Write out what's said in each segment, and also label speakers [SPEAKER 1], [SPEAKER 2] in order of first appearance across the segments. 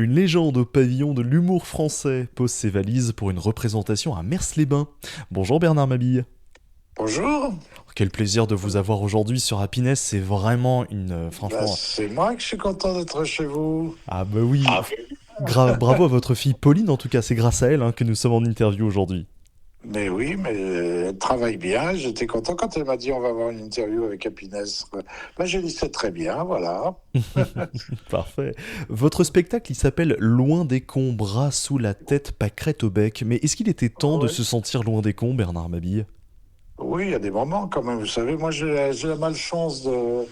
[SPEAKER 1] Une légende au pavillon de l'humour français pose ses valises pour une représentation à Mers-les-Bains. Bonjour Bernard Mabille.
[SPEAKER 2] Bonjour.
[SPEAKER 1] Quel plaisir de vous avoir aujourd'hui sur Happiness, c'est vraiment
[SPEAKER 2] Bah,
[SPEAKER 1] franchement...
[SPEAKER 2] c'est moi que je suis content d'être chez vous.
[SPEAKER 1] Ah bah oui,
[SPEAKER 2] Ah,
[SPEAKER 1] bravo à votre fille Pauline en tout cas, c'est grâce à elle que nous sommes en interview aujourd'hui.
[SPEAKER 2] mais oui, mais elle travaille bien. J'étais content quand elle m'a dit on va avoir une interview avec Happiness. Bah, j'ai dit c'est très bien, voilà.
[SPEAKER 1] Parfait. Votre spectacle il s'appelle Loin des cons, bras sous la tête, pâquerette au bec. Mais est-ce qu'il était temps de
[SPEAKER 2] Ouais.
[SPEAKER 1] se sentir loin des cons Bernard Mabille?
[SPEAKER 2] Oui, il y a des moments quand même. Vous savez, moi j'ai la malchance de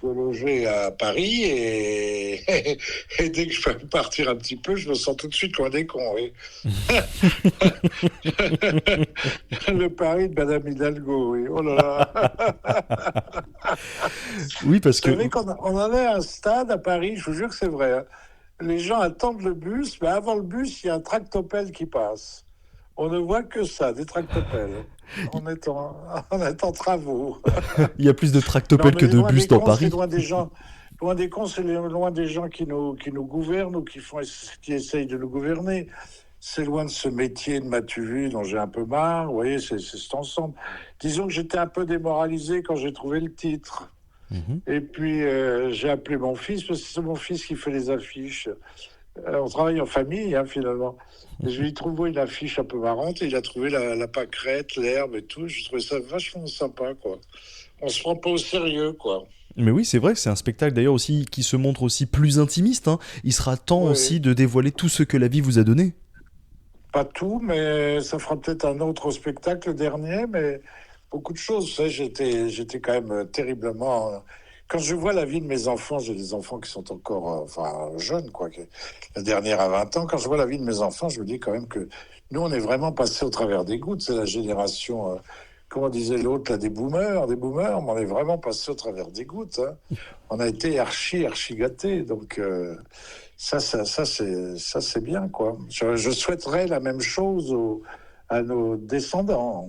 [SPEAKER 2] loger à Paris et, et dès que je peux partir un petit peu, je me sens tout de suite loin des cons. Oui. Le Paris de Madame Hidalgo, oui. Oh là là.
[SPEAKER 1] Oui parce
[SPEAKER 2] Vous
[SPEAKER 1] que...
[SPEAKER 2] savez qu'on en est à un stade à Paris, je vous jure que c'est vrai, hein. Les gens attendent le bus, mais avant le bus, il y a un tractopelle qui passe. On ne voit que ça, des tractopelles. On est en travaux.
[SPEAKER 1] Il y a plus de
[SPEAKER 2] Non,
[SPEAKER 1] tractopelles que
[SPEAKER 2] mais
[SPEAKER 1] de
[SPEAKER 2] loin
[SPEAKER 1] bus
[SPEAKER 2] des
[SPEAKER 1] dans
[SPEAKER 2] cons, c'est
[SPEAKER 1] Paris.
[SPEAKER 2] loin des gens. Loin des cons, c'est loin des gens qui nous gouvernent ou qui essayent de nous gouverner. C'est loin de ce métier de m'as-tu vu dont j'ai un peu marre. Vous voyez, c'est cet ensemble. Disons que j'étais un peu démoralisé quand j'ai trouvé le titre.
[SPEAKER 1] Mhm.
[SPEAKER 2] Et puis, j'ai appelé mon fils, parce que c'est mon fils qui fait les affiches. On travaille en famille, hein, finalement. Et je lui ai trouvé une affiche un peu marrante, et il a trouvé la pâquerette, l'herbe et tout. Je trouvais ça vachement sympa, quoi. On se prend pas au sérieux, quoi.
[SPEAKER 1] Mais oui, c'est vrai que c'est un spectacle d'ailleurs aussi qui se montre aussi plus intimiste. Il sera temps
[SPEAKER 2] Oui,
[SPEAKER 1] aussi de dévoiler tout ce que la vie vous a donné.
[SPEAKER 2] pas tout, mais ça fera peut-être un autre spectacle, le dernier, mais beaucoup de choses. Vous savez, j'étais quand même terriblement. Quand je vois la vie de mes enfants, j'ai des enfants qui sont encore enfin, jeunes, quoi. La dernière à 20 ans, quand je vois la vie de mes enfants, je me dis quand même que nous, on est vraiment passé au travers des gouttes. C'est la génération, comment disait l'autre, là, des boomers, mais on est vraiment passé au travers des gouttes, hein. On a été archi gâtés. Donc, ça, c'est bien, quoi. Je souhaiterais la même chose à nos descendants.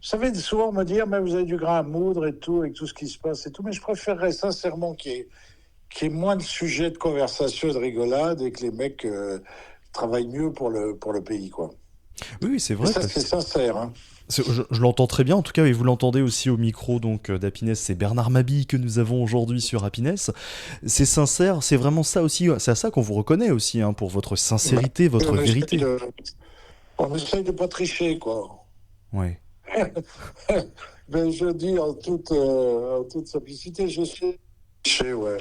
[SPEAKER 2] Vous savez, souvent on me dit, ah, mais vous avez du grain à moudre et tout, avec tout ce qui se passe et tout, mais je préférerais sincèrement qu'il y ait moins de sujets de conversation et de rigolade et que les mecs travaillent mieux pour le pays, quoi.
[SPEAKER 1] Oui, oui, c'est
[SPEAKER 2] Et
[SPEAKER 1] vrai
[SPEAKER 2] ça,
[SPEAKER 1] parce
[SPEAKER 2] c'est
[SPEAKER 1] que
[SPEAKER 2] sincère, hein.
[SPEAKER 1] je l'entends très bien. En tout cas, et vous l'entendez aussi au micro donc d'Happiness. C'est Bernard Mabille que nous avons aujourd'hui sur Happiness. C'est sincère, c'est vraiment ça aussi. C'est à ça qu'on vous reconnaît aussi pour votre
[SPEAKER 2] Bah,
[SPEAKER 1] sincérité, votre
[SPEAKER 2] on essaye
[SPEAKER 1] vérité.
[SPEAKER 2] de, on essaye de pas tricher, quoi.
[SPEAKER 1] Ouais.
[SPEAKER 2] Mais je dis en toute simplicité, je sais tricher, ouais.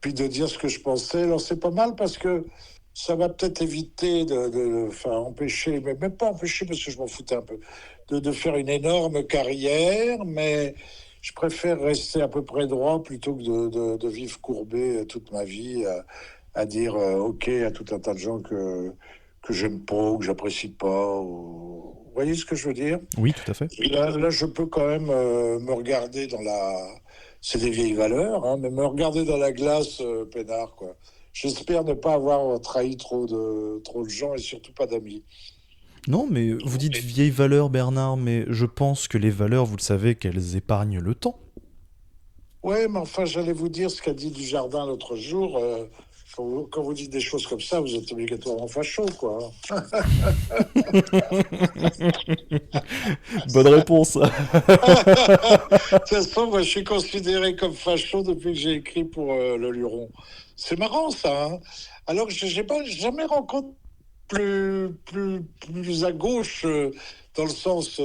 [SPEAKER 2] Puis de dire ce que je pensais. Alors c'est pas mal parce que ça va peut-être éviter enfin empêcher, mais même pas empêcher parce que je m'en foutais un peu, de faire une énorme carrière, mais je préfère rester à peu près droit plutôt que de vivre courbé toute ma vie à dire OK à tout un tas de gens que j'aime pas ou que j'apprécie pas. Vous voyez ce que je veux dire?
[SPEAKER 1] Oui, tout à fait.
[SPEAKER 2] Là, je peux quand même me regarder dans la... C'est des vieilles valeurs, hein, mais me regarder dans la glace, peinard, quoi. J'espère ne pas avoir trahi trop de gens et surtout pas d'amis.
[SPEAKER 1] Non, mais vous dites vieilles valeurs, Bernard, mais je pense que les valeurs, vous le savez, qu'elles épargnent le temps.
[SPEAKER 2] Ouais, mais enfin, j'allais vous dire ce qu'a dit Dujardin l'autre jour. Quand vous dites des choses comme ça, vous êtes obligatoirement facho, quoi.
[SPEAKER 1] Bonne réponse.
[SPEAKER 2] De toute façon, moi, je suis considéré comme facho depuis que j'ai écrit pour le Luron. C'est marrant, ça, hein. Alors que je n'ai pas jamais rencontré plus à gauche, dans le sens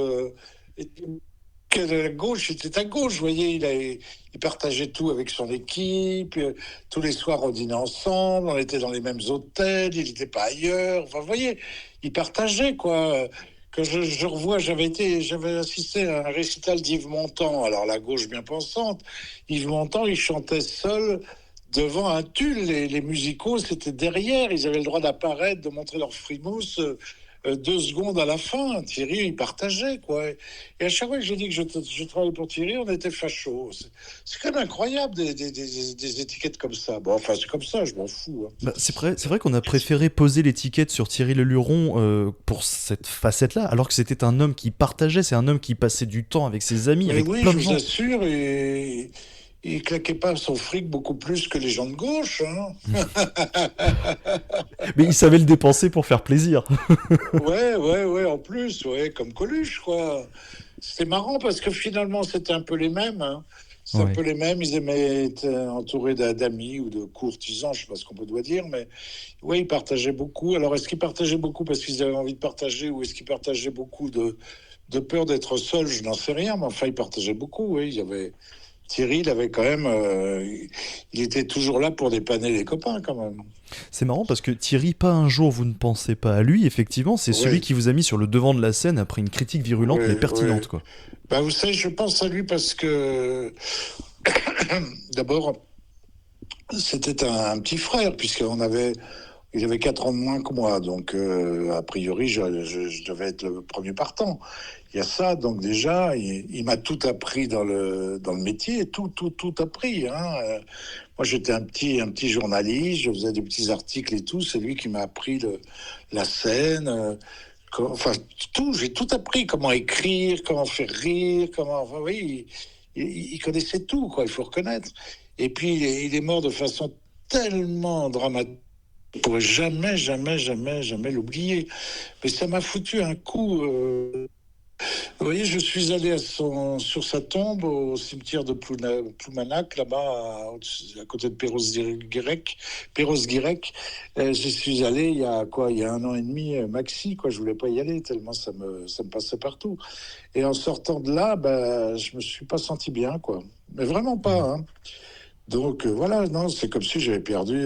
[SPEAKER 2] que la gauche était à gauche. Vous voyez, il partageait tout avec son équipe. Tous les soirs, on dînait ensemble. On était dans les mêmes hôtels. Il n'était pas ailleurs. Enfin, vous voyez, il partageait, quoi. Que je revois, j'avais assisté à un récital d'Yves Montand. Alors, la gauche bien pensante. Yves Montand, il chantait seul devant un tulle. Les musicaux, c'était derrière. Ils avaient le droit d'apparaître, de montrer leur frimousse 2 secondes à la fin. Thierry, il partageait, quoi. Et à chaque fois que j'ai dit que je travaillais pour Thierry, on était fachos. C'est quand même incroyable des étiquettes comme ça. Bon, enfin, c'est comme ça, je m'en fous, hein.
[SPEAKER 1] Bah, c'est vrai qu'on a préféré poser l'étiquette sur Thierry Leluron pour cette facette-là, alors que c'était un homme qui partageait, c'est un homme qui passait du temps avec ses amis,
[SPEAKER 2] Mais
[SPEAKER 1] avec
[SPEAKER 2] oui,
[SPEAKER 1] plein
[SPEAKER 2] je
[SPEAKER 1] de
[SPEAKER 2] vous
[SPEAKER 1] gens.
[SPEAKER 2] assure, il claquait pas son fric beaucoup plus que les gens de gauche, hein.
[SPEAKER 1] Mais il savait le dépenser pour faire plaisir.
[SPEAKER 2] Ouais, ouais, ouais, en plus, ouais, comme Coluche, quoi. C'était marrant parce que finalement, c'était un peu les mêmes, hein. C'est un
[SPEAKER 1] Ouais.
[SPEAKER 2] peu les mêmes. Ils aimaient être entourés d'amis ou de courtisans, je sais pas ce qu'on peut doit dire, mais oui, ils partageaient beaucoup. Alors, est-ce qu'ils partageaient beaucoup parce qu'ils avaient envie de partager ou est-ce qu'ils partageaient beaucoup de peur d'être seuls? Je n'en sais rien, mais enfin, ils partageaient beaucoup, oui. Il y avait... Thierry, il avait quand même, il était toujours là pour dépanner les copains, quand même.
[SPEAKER 1] C'est marrant parce que Thierry, pas un jour vous ne pensez pas à lui, effectivement, c'est celui
[SPEAKER 2] Oui,
[SPEAKER 1] qui vous a mis sur le devant de la scène après une critique virulente mais
[SPEAKER 2] oui, oui.
[SPEAKER 1] pertinente, quoi.
[SPEAKER 2] Ben, vous savez, je pense à lui parce que, d'abord, c'était un petit frère, il avait 4 ans de moins que moi, donc a priori, je devais être le premier partant. Il y a ça, donc déjà, il m'a tout appris dans le métier, tout appris, hein. Moi, j'étais un petit journaliste, je faisais des petits articles et tout. C'est lui qui m'a appris la scène, enfin tout. J'ai tout appris, comment écrire, comment faire rire, comment. Enfin, oui, il connaissait tout, quoi. Il faut reconnaître. Et puis, il est mort de façon tellement dramatique. Je pourrais jamais l'oublier. Mais ça m'a foutu un coup. Vous voyez, je suis allé sur sa tombe au cimetière de Ploumanac, là-bas, à côté de Perros-Guirec. Perros-Guirec. J'y suis allé il y a quoi, il y a 1 an et demi, maxi, quoi. Je voulais pas y aller tellement ça me passait partout. Et en sortant de là, ben, je me suis pas senti bien, quoi. Mais vraiment pas,
[SPEAKER 1] Mhm.
[SPEAKER 2] hein. Donc voilà, non, c'est comme si j'avais perdu,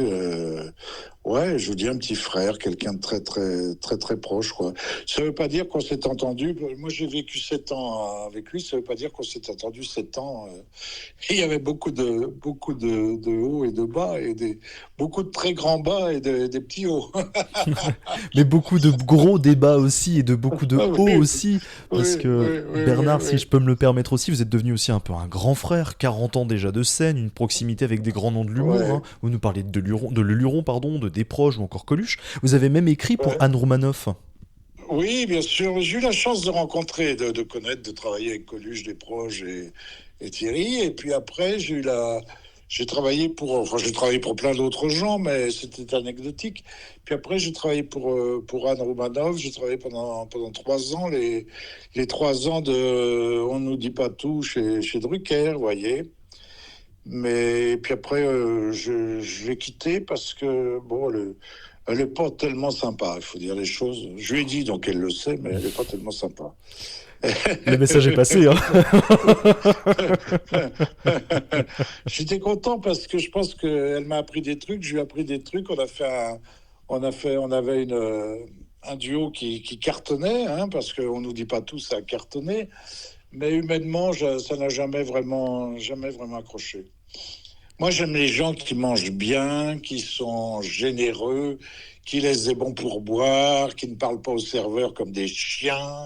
[SPEAKER 2] ouais, je vous dis un petit frère, quelqu'un de très proche, quoi. Ça veut pas dire qu'on s'est entendu. Moi, j'ai vécu 7 ans avec lui. Ça veut pas dire qu'on s'est entendu 7 ans. Il y avait beaucoup de hauts et de bas et beaucoup de très grands bas et des petits hauts.
[SPEAKER 1] Mais beaucoup de gros débats aussi et de beaucoup de
[SPEAKER 2] Ah
[SPEAKER 1] hauts
[SPEAKER 2] oui,
[SPEAKER 1] aussi, parce
[SPEAKER 2] oui,
[SPEAKER 1] que
[SPEAKER 2] oui, oui, oui,
[SPEAKER 1] Bernard, si je
[SPEAKER 2] oui.
[SPEAKER 1] peux me le permettre aussi, vous êtes devenu aussi un peu un grand frère, 40 ans déjà de scène, une proximité avec des grands noms de l'humour, hein.
[SPEAKER 2] Ouais,
[SPEAKER 1] Vous nous parlez de Leluron, pardon, de Desproges ou encore Coluche. Vous avez même écrit pour
[SPEAKER 2] ouais.
[SPEAKER 1] Anne Romanoff.
[SPEAKER 2] Oui, bien sûr. J'ai eu la chance de rencontrer, de connaître, de travailler avec Coluche, Desproges et Thierry. Et puis après, j'ai travaillé pour plein d'autres gens, mais c'était anecdotique. Puis après, j'ai travaillé pour Anne Romanoff. J'ai travaillé pendant 3 ans, les 3 ans de On nous dit pas tout chez Drucker, vous voyez. Mais puis après, je l'ai quitté parce que, bon, elle est pas tellement sympa, il faut dire les choses. Je lui ai dit, donc elle le sait, mais elle est pas tellement sympa.
[SPEAKER 1] Le message est passé, hein.
[SPEAKER 2] J'étais content parce que je pense qu'elle m'a appris des trucs, je lui ai appris des trucs. On avait un duo qui cartonnait, hein, parce qu'on nous dit pas tout, ça a cartonné. Mais humainement, ça n'a jamais vraiment accroché. Moi, j'aime les gens qui mangent bien, qui sont généreux, qui laissent des bons pourboires, qui ne parlent pas aux serveurs comme des chiens.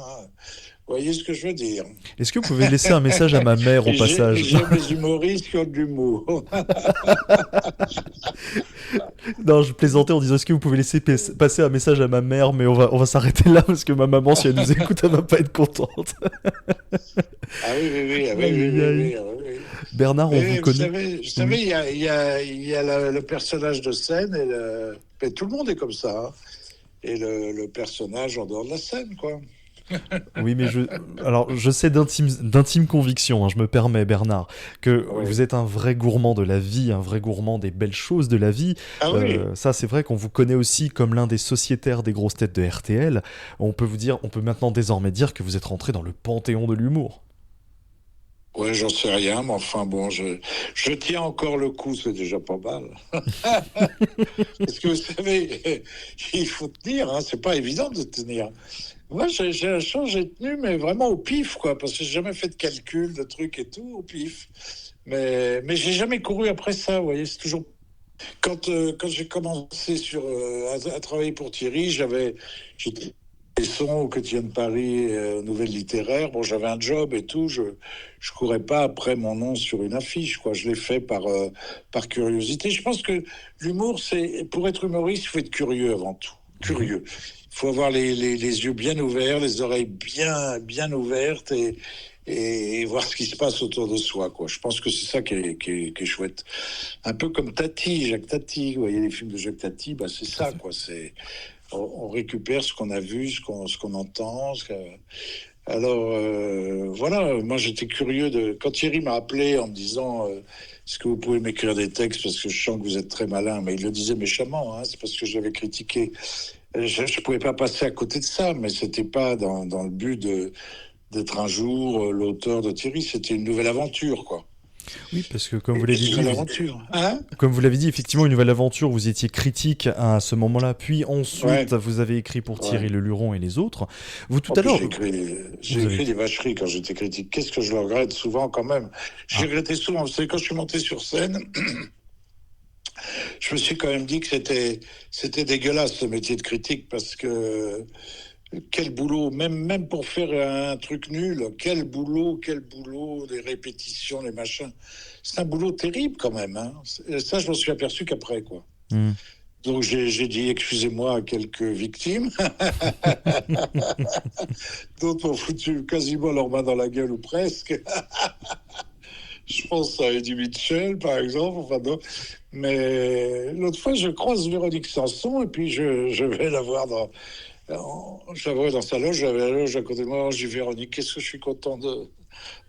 [SPEAKER 2] Vous voyez ce que je veux dire?
[SPEAKER 1] Est-ce que vous pouvez laisser un message à ma mère au
[SPEAKER 2] Et
[SPEAKER 1] passage?
[SPEAKER 2] j'aime les humoristes qui ont de l'humour.
[SPEAKER 1] Non, je plaisantais en disant est-ce que vous pouvez laisser passer un message à ma mère, mais on va s'arrêter là parce que ma maman, si elle nous écoute, elle va pas être contente.
[SPEAKER 2] Ah oui, oui, oui, ah oui,
[SPEAKER 1] Aïe
[SPEAKER 2] oui,
[SPEAKER 1] aïe
[SPEAKER 2] oui,
[SPEAKER 1] aïe.
[SPEAKER 2] oui, ah oui, oui.
[SPEAKER 1] Bernard, on vous
[SPEAKER 2] Mais
[SPEAKER 1] connaît.
[SPEAKER 2] vous savez,
[SPEAKER 1] Oui.
[SPEAKER 2] il y a le personnage de scène et tout le monde est comme ça, hein. Et le personnage en dehors de la scène, quoi.
[SPEAKER 1] Oui, mais alors, je sais d'intime conviction, hein, je me permets, Bernard, que
[SPEAKER 2] Ouais.
[SPEAKER 1] vous êtes un vrai gourmand de la vie, un vrai gourmand des belles choses de la vie.
[SPEAKER 2] Ah oui.
[SPEAKER 1] Ça, c'est vrai qu'on vous connaît aussi comme l'un des sociétaires des grosses têtes de RTL. On peut maintenant désormais dire que vous êtes rentré dans le panthéon de l'humour.
[SPEAKER 2] Ouais, j'en sais rien, mais enfin bon, je tiens encore le coup, c'est déjà pas mal. Parce que vous savez, il faut tenir, hein, c'est pas évident de tenir. Moi, j'ai la chance, j'ai tenu, mais vraiment au pif, quoi, parce que j'ai jamais fait de calcul, de trucs et tout, au pif. Mais j'ai jamais couru après ça, vous voyez, c'est toujours. Quand j'ai commencé à travailler pour Thierry, j'étais sons au quotidien de Paris, Nouvelles littéraires. Bon, j'avais un job et tout. Je courais pas après mon nom sur une affiche, quoi. Je l'ai fait par curiosité. Je pense que l'humour, pour être humoriste, il faut être curieux avant tout.
[SPEAKER 1] Mhm.
[SPEAKER 2] Curieux. Il faut avoir les yeux bien ouverts, les oreilles bien ouvertes et voir ce qui se passe autour de soi, quoi. Je pense que c'est ça qui est chouette. Un peu comme Tati, Jacques Tati. Vous voyez les films de Jacques Tati, bah c'est ça, quoi. On récupère ce qu'on a vu, ce qu'on entend. Alors, voilà, moi j'étais curieux quand Thierry m'a appelé en me disant est-ce que vous pouvez m'écrire des textes parce que je sens que vous êtes très malin, mais il le disait méchamment, hein, c'est parce que j'avais critiqué. Je pouvais pas passer à côté de ça, mais c'était pas dans le but d'être un jour l'auteur de Thierry, c'était une nouvelle aventure, quoi.
[SPEAKER 1] Oui, parce que comme vous l'avez dit,
[SPEAKER 2] Une nouvelle aventure, hein.
[SPEAKER 1] comme vous l'avez dit, effectivement, une nouvelle aventure, vous étiez critique à ce moment-là, puis ensuite,
[SPEAKER 2] Ouais.
[SPEAKER 1] vous avez écrit pour Thierry
[SPEAKER 2] Ouais.
[SPEAKER 1] Leluron et les autres. Vous, tout
[SPEAKER 2] En
[SPEAKER 1] à
[SPEAKER 2] plus,
[SPEAKER 1] l'heure,
[SPEAKER 2] j'ai
[SPEAKER 1] vous avez...
[SPEAKER 2] écrit des vacheries quand j'étais critique. Qu'est-ce que je le regrette souvent quand même. J'ai
[SPEAKER 1] Ah,
[SPEAKER 2] regretté souvent. Vous savez, quand je suis monté sur scène, je me suis quand même dit que c'était dégueulasse ce métier de critique parce que quel boulot, même pour faire un truc nul, quel boulot, les répétitions, les machins. C'est un boulot terrible quand même, hein. Ça, je m'en suis aperçu qu'après, quoi.
[SPEAKER 1] hmm.
[SPEAKER 2] Donc j'ai dit excusez-moi à quelques victimes, d'autres ont foutu quasiment leurs mains dans la gueule ou presque. Je pense à Eddie Mitchell, par exemple. Enfin, non. Mais l'autre fois, je croise Véronique Sanson et puis je vais la voir je la vois dans sa loge. J'avais la loge à côté de moi. Je dis Véronique, qu'est-ce que je suis content de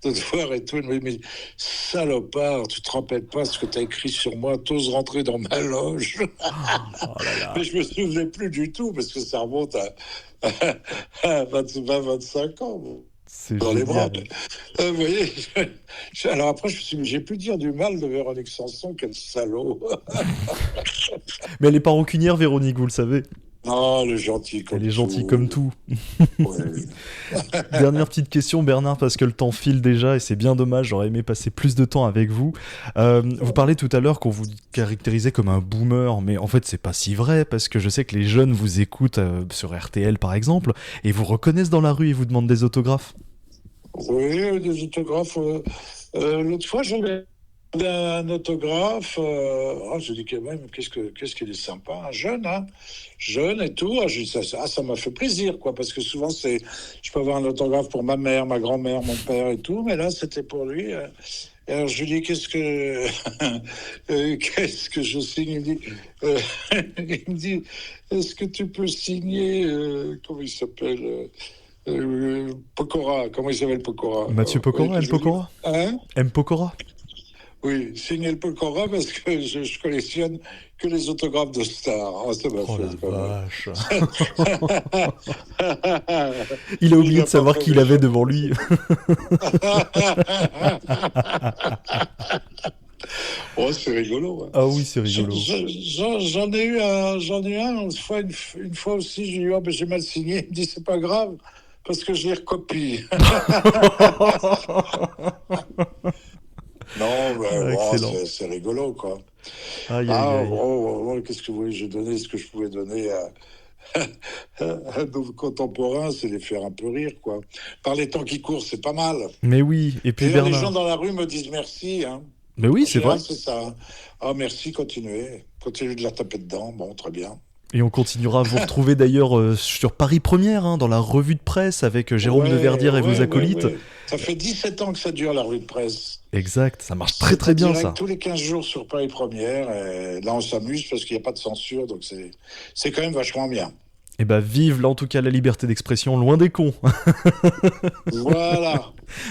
[SPEAKER 2] te voir et tout. Elle me dit mais salopard, tu te rappelles pas ce que tu as écrit sur moi, t'oses rentrer dans ma loge.
[SPEAKER 1] Oh là là,
[SPEAKER 2] Mais je me souvenais plus du tout parce que ça remonte à 25 ans. Bon,
[SPEAKER 1] c'est
[SPEAKER 2] dans les bras.
[SPEAKER 1] génial.
[SPEAKER 2] Vous voyez, alors après, je me suis dit, j'ai pu dire du mal de Véronique Sanson, quel salaud.
[SPEAKER 1] Mais elle est pas rancunière, Véronique, vous le savez.
[SPEAKER 2] Non, elle est gentille comme
[SPEAKER 1] Elle est gentille
[SPEAKER 2] tout.
[SPEAKER 1] comme tout.
[SPEAKER 2] Ouais.
[SPEAKER 1] Dernière petite question, Bernard, parce que le temps file déjà et c'est bien dommage, j'aurais aimé passer plus de temps avec vous. Vous parlez tout à l'heure qu'on vous caractérisait comme un boomer, mais en fait c'est pas si vrai, parce que je sais que les jeunes vous écoutent sur RTL par exemple, et vous reconnaissent dans la rue et vous demandent des autographes.
[SPEAKER 2] Oui, des autographes. L'autre fois, j'avais un autographe. Je dis quand même, qu'est-ce qu'il est sympa, un jeune, hein, jeune et tout. Je dis, ça m'a fait plaisir, quoi, parce que souvent, je peux avoir un autographe pour ma mère, ma grand-mère, mon père et tout, mais là, c'était pour lui. Et alors, je lui dis, qu'est-ce que je signe? Il me dit, est-ce que tu peux signer, comment il s'appelle Pokora, comment il s'appelle Pokora?
[SPEAKER 1] Mathieu
[SPEAKER 2] Oui,
[SPEAKER 1] Pokora, M.
[SPEAKER 2] je lui dis,
[SPEAKER 1] Pokora
[SPEAKER 2] hein?
[SPEAKER 1] M. Pokora.
[SPEAKER 2] Oui, signer le Pokora parce que je collectionne que les autographes de stars. Ah, ça m'a
[SPEAKER 1] Oh
[SPEAKER 2] fait
[SPEAKER 1] la
[SPEAKER 2] quand
[SPEAKER 1] vache.
[SPEAKER 2] même.
[SPEAKER 1] Il a
[SPEAKER 2] Il
[SPEAKER 1] oublié
[SPEAKER 2] a
[SPEAKER 1] de
[SPEAKER 2] pas
[SPEAKER 1] savoir
[SPEAKER 2] trop
[SPEAKER 1] qui il avait
[SPEAKER 2] méchant.
[SPEAKER 1] devant lui.
[SPEAKER 2] Oh, c'est rigolo, hein.
[SPEAKER 1] Ah oui, c'est rigolo.
[SPEAKER 2] J'en ai eu un une fois aussi. J'ai eu, j'ai mal signé. Il me dit, c'est pas grave parce que je les recopie. Non, mais
[SPEAKER 1] Ah,
[SPEAKER 2] bon,
[SPEAKER 1] excellent.
[SPEAKER 2] c'est rigolo, quoi.
[SPEAKER 1] Aïe, aïe,
[SPEAKER 2] Ah,
[SPEAKER 1] aïe.
[SPEAKER 2] qu'est-ce que vous voulez, j'ai donné ce que je pouvais donner à nos contemporains, c'est les faire un peu rire, quoi. Par les temps qui courent, c'est pas mal.
[SPEAKER 1] Mais oui, et puis
[SPEAKER 2] D'ailleurs, les gens
[SPEAKER 1] Bernard.
[SPEAKER 2] dans la rue me disent merci, hein.
[SPEAKER 1] Mais oui,
[SPEAKER 2] En
[SPEAKER 1] c'est vrai.
[SPEAKER 2] général, c'est ça, hein. Ah, merci, continuez. Continuez de leur taper dedans. Bon, très bien.
[SPEAKER 1] Et on continuera à vous retrouver d'ailleurs sur Paris Première, hein, dans la revue de presse avec Jérôme
[SPEAKER 2] Ouais,
[SPEAKER 1] Deverdière et vos
[SPEAKER 2] ouais, ouais,
[SPEAKER 1] acolytes.
[SPEAKER 2] ouais. Ça fait 17 ans que ça dure, la rue de presse.
[SPEAKER 1] Exact, ça marche très
[SPEAKER 2] C'est
[SPEAKER 1] très
[SPEAKER 2] en
[SPEAKER 1] bien
[SPEAKER 2] direct
[SPEAKER 1] ça.
[SPEAKER 2] tous les 15 jours sur Paris Première. Et là, on s'amuse parce qu'il n'y a pas de censure, donc c'est quand même vachement bien.
[SPEAKER 1] Et bah vive là en tout cas la liberté d'expression, loin des cons.
[SPEAKER 2] Voilà.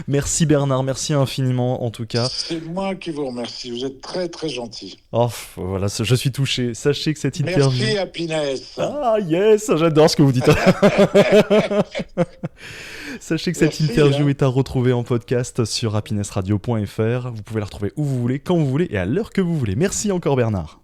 [SPEAKER 1] Merci Bernard, merci infiniment en tout cas.
[SPEAKER 2] C'est moi qui vous remercie. Vous êtes très, très gentil.
[SPEAKER 1] Oh, voilà, je suis touché. Sachez que cette interview...
[SPEAKER 2] Merci, Happiness.
[SPEAKER 1] Ah yes, j'adore ce que vous dites. Sachez que cette
[SPEAKER 2] Merci,
[SPEAKER 1] interview
[SPEAKER 2] hein.
[SPEAKER 1] est à retrouver en podcast sur happinessradio.fr. Vous pouvez la retrouver où vous voulez, quand vous voulez et à l'heure que vous voulez. Merci encore Bernard.